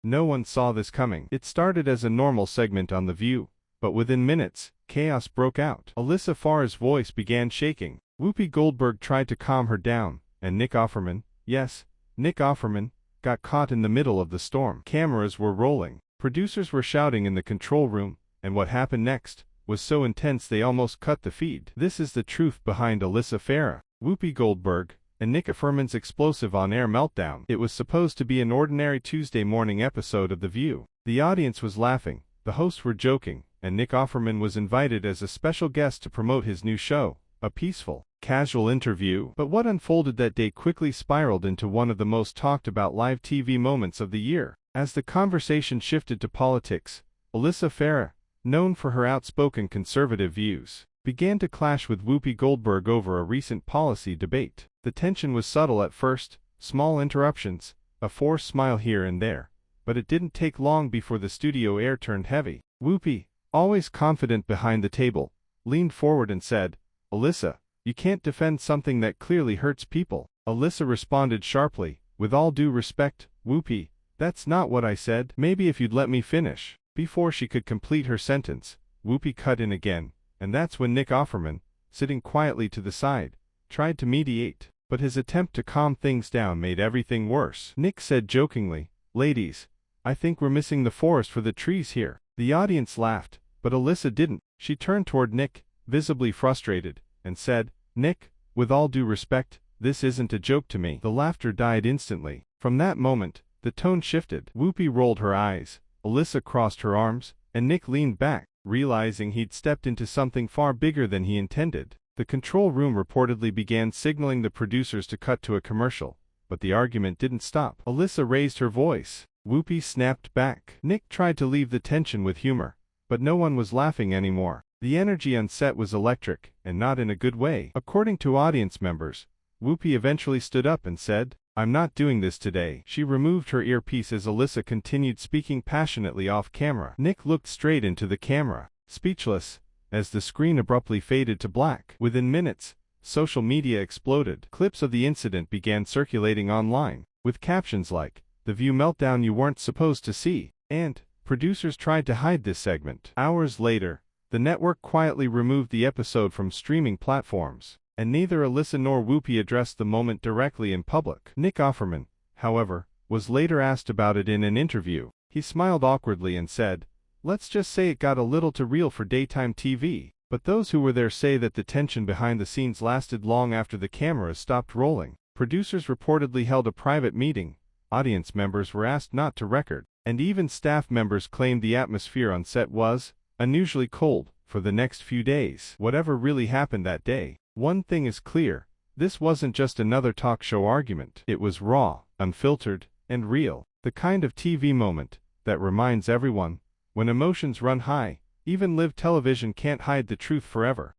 No one saw this coming. It started as a normal segment on The View, but within minutes, chaos broke out. Alyssa Farah's voice began shaking. Whoopi Goldberg tried to calm her down, and Nick Offerman, yes, Nick Offerman, got caught in the middle of the storm. Cameras were rolling. Producers were shouting in the control room, and what happened next was so intense they almost cut the feed. This is the truth behind Alyssa Farah, Whoopi Goldberg, and Nick Offerman's explosive on-air meltdown. It was supposed to be an ordinary Tuesday morning episode of The View. The audience was laughing, the hosts were joking, and Nick Offerman was invited as a special guest to promote his new show, a peaceful, casual interview. But what unfolded that day quickly spiraled into one of the most talked about live TV moments of the year. As the conversation shifted to politics, Alyssa Farah, known for her outspoken conservative views, began to clash with Whoopi Goldberg over a recent policy debate. The tension was subtle at first, small interruptions, a forced smile here and there, but it didn't take long before the studio air turned heavy. Whoopi, always confident behind the table, leaned forward and said, "Alyssa, you can't defend something that clearly hurts people." Alyssa responded sharply, "With all due respect, Whoopi, that's not what I said. Maybe if you'd let me finish." Before she could complete her sentence, Whoopi cut in again, and that's when Nick Offerman, sitting quietly to the side, tried to mediate. But his attempt to calm things down made everything worse. Nick said jokingly, "Ladies, I think we're missing the forest for the trees here." The audience laughed, but Alyssa didn't. She turned toward Nick, visibly frustrated, and said, "Nick, with all due respect, this isn't a joke to me." The laughter died instantly. From that moment, the tone shifted. Whoopi rolled her eyes, Alyssa crossed her arms, and Nick leaned back, realizing he'd stepped into something far bigger than he intended. The control room reportedly began signaling the producers to cut to a commercial, but the argument didn't stop. Alyssa raised her voice. Whoopi snapped back. Nick tried to leave the tension with humor, but no one was laughing anymore. The energy on set was electric, and not in a good way. According to audience members, Whoopi eventually stood up and said, "I'm not doing this today." She removed her earpiece as Alyssa continued speaking passionately off camera. Nick looked straight into the camera, speechless, as the screen abruptly faded to black. Within minutes, social media exploded. Clips of the incident began circulating online, with captions like, "The View meltdown you weren't supposed to see," and "Producers tried to hide this segment." Hours later, the network quietly removed the episode from streaming platforms, and neither Alyssa nor Whoopi addressed the moment directly in public. Nick Offerman, however, was later asked about it in an interview. He smiled awkwardly and said, "Let's just say it got a little too real for daytime TV." But those who were there say that the tension behind the scenes lasted long after the cameras stopped rolling. Producers reportedly held a private meeting, audience members were asked not to record, and even staff members claimed the atmosphere on set was unusually cold for the next few days. Whatever really happened that day, one thing is clear: this wasn't just another talk show argument. It was raw, unfiltered, and real. The kind of TV moment that reminds everyone, when emotions run high, even live television can't hide the truth forever.